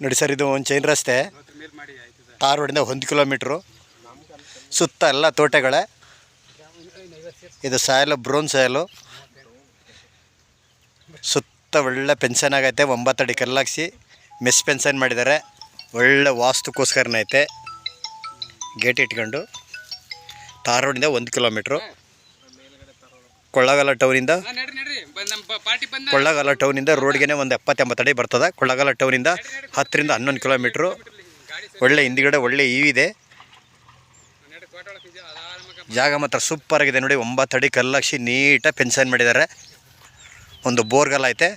ನೋಡಿ ಸರ್, ಇದು ಒಂದು ಚೈನ್ ರಸ್ತೆ. ತಾರ್ ರೋಡಿಂದ 1 ಕಿಲೋಮೀಟ್ರು. ಸುತ್ತ ಎಲ್ಲ ತೋಟಗಳೇ. ಇದು ಸಾಯಲು ಬ್ರೋನ್ ಸಾಯಲು. ಸುತ್ತ ಒಳ್ಳೆ ಪೆನ್ಷನ್ ಆಗೈತೆ. 9 ಅಡಿ ಕಲ್ಲಾಕ್ಸಿ ಮೆಸ್ ಪೆನ್ಷನ್ ಮಾಡಿದ್ದಾರೆ. ಒಳ್ಳೆ ವಾಸ್ತುಕ್ಕೋಸ್ಕರನೇ ಐತೆ. ಗೇಟ್ ಇಟ್ಕೊಂಡು ತಾರ್ ರೋಡಿಂದ 1 ಕಿಲೋಮೀಟ್ರು. ಕೊಳ್ಳೇಗಾಲ ಟೌನಿಂದ ರೋಡ್ಗೆ ಒಂದು 70-80 ಅಡಿ ಬರ್ತದೆ. ಕೊಳ್ಳೇಗಾಲ ಟೌನಿಂದ 10 ರಿಂದ 11 ಕಿಲೋಮೀಟ್ರು. ಒಳ್ಳೆ ಹಿಂದ್ಗಡೆ ಒಳ್ಳೆ ಇದೆ. ಜಾಗ ಮಾತ್ರ ಸೂಪರ್ ಆಗಿದೆ ನೋಡಿ. 9 ಅಡಿ ಕಲ್ಲಾಕ್ಷಿ ನೀಟಾಗಿ ಪೆನ್ಷನ್ ಮಾಡಿದ್ದಾರೆ. ಒಂದು ಬೋರ್ಗಲ್ ಐತೆ.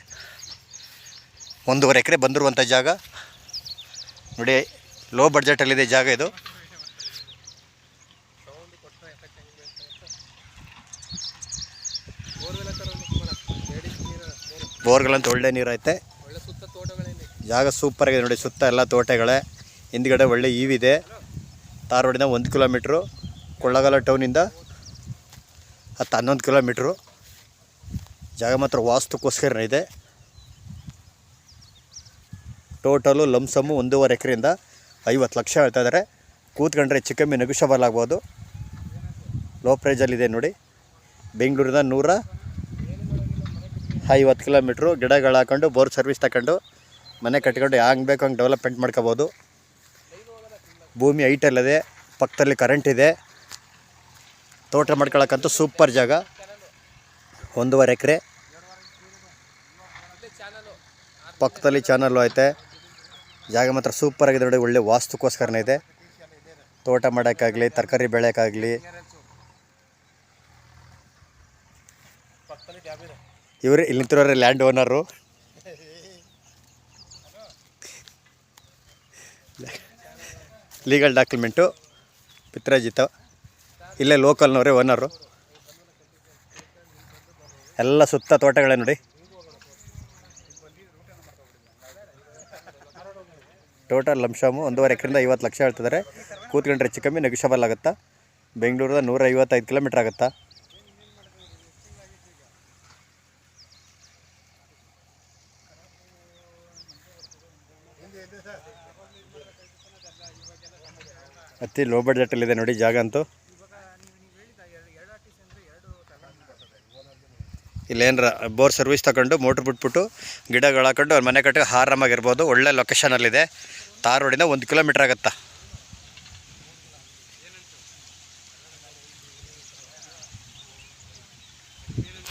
1.5 ಎಕರೆ ಬಂದಿರುವಂಥ ಜಾಗ ನೋಡಿ. ಲೋ ಬಡ್ಜೆಟಲ್ಲಿದೆ ಜಾಗ ಇದು. ಬೋರ್ಗಳಂತ ಒಳ್ಳೆ ನೀರು ಐತೆ. ಜಾಗ ಸೂಪರ್ ಆಗಿದೆ ನೋಡಿ. ಸುತ್ತ ಎಲ್ಲ ತೋಟಗಳೇ. ಹಿಂದ್ಗಡೆ ಒಳ್ಳೆ ಇದೆ. ತಾರ್ ರೋಡಿಂದ 1 ಕಿಲೋಮೀಟ್ರು. ಕೊಳ್ಳೇಗಾಲ ಟೌನಿಂದ 10-11 ಕಿಲೋಮೀಟ್ರು. ಜಾಗ ಮಾತ್ರ ವಾಸ್ತುಕ್ಕೋಸ್ಕರ ಇದೆ. ಟೋಟಲು ಲಂಸಮ್ಮು 1.5 ಎಕರೆಯಿಂದ 50 ಲಕ್ಷ ಹೇಳ್ತಾ ಇದ್ದಾರೆ. ಕೂತ್ಕೊಂಡ್ರೆ ಹೆಚ್ಚು ಕಮ್ಮಿ ನೆಗೋಷಿಯಬಲ್ ಆಗ್ಬೋದು. ಲೋ ಪ್ರೈಸಲ್ಲಿದೆ ನೋಡಿ. ಬೆಂಗಳೂರಿಂದ 150 ಕಿಲೋಮೀಟ್ರು. ಗಿಡಗಳು ಹಾಕೊಂಡು ಬೋರ್ ಸರ್ವಿಸ್ ತಗೊಂಡು ಮನೆ ಕಟ್ಕೊಂಡು ಹಂಗೆ ಬೇಕು ಹಂಗೆ ಡೆವಲಪ್ಮೆಂಟ್ ಮಾಡ್ಕೋಬೋದು. ಭೂಮಿ ಹೈಟಲ್ಲಿದೆ. ಪಕ್ಕದಲ್ಲಿ ಕರೆಂಟ್ ಇದೆ. ತೋಟ ಮಾಡ್ಕೊಳಕ್ಕಂತೂ ಸೂಪರ್ ಜಾಗ. 1.5 ಎಕರೆ. ಪಕ್ಕದಲ್ಲಿ ಚಾನಲ್ಲು ಐತೆ. ಜಾಗ ಮಾತ್ರ ಸೂಪರ್ ಆಗಿದೆ ನೋಡಿ. ಒಳ್ಳೆ ವಾಸ್ತುಕ್ಕೋಸ್ಕರನೇ ಇದೆ. ತೋಟ ಮಾಡೋಕ್ಕಾಗಲಿ, ತರಕಾರಿ ಬೆಳೆಯೋಕ್ಕಾಗಲಿ. ಇವರು ಇಲ್ಲಿ ನಿಂತಿರೋರೆ ಲ್ಯಾಂಡ್ ಓನರು. ಲೀಗಲ್ ಡಾಕ್ಯುಮೆಂಟು ಪಿತ್ರಾಜಿತ. ಇಲ್ಲೇ ಲೋಕಲ್ನವರೇ ಓನರು. ಎಲ್ಲ ಸುತ್ತ ತೋಟಗಳೇ ನೋಡಿ. ಟೋಟಲ್ ಲಂಶಾಮು 1.5 ಎಕರೆಯಿಂದ 50 ಲಕ್ಷ ಹೇಳ್ತಿದ್ದಾರೆ. ಕೂತ್ಕೊಂಡ್ರೆ ಹೆಚ್ಚು ಕಮ್ಮಿ ನೆಗೋಷಿಯಬಲ್ ಆಗುತ್ತಾ. ಬೆಂಗಳೂರಿಂದ 155 ಕಿಲೋಮೀಟ್ರ್ ಆಗುತ್ತಾ. ಅತಿ ಲೋ ಬಡ್ಜೆಟಲ್ಲಿದೆ ನೋಡಿ ಜಾಗ ಅಂತೂ. ಇಲ್ಲೇನರ ಬೋರ್ ಸರ್ವಿಸ್ ತಗೊಂಡು ಮೋಟ್ರ್ ಬಿಟ್ಬಿಟ್ಟು ಗಿಡಗಳು ಹಾಕೊಂಡು ಅವ್ರ ಮನೆ ಕಟ್ಟಿಗೆ ಆರಾಮಾಗಿರ್ಬೋದು. ಒಳ್ಳೆ ಲೊಕೇಶನಲ್ಲಿದೆ. ತಾರ್ ರೋಡಿಂದ 1 ಕಿಲೋಮೀಟ್ರ್ ಆಗುತ್ತಾ.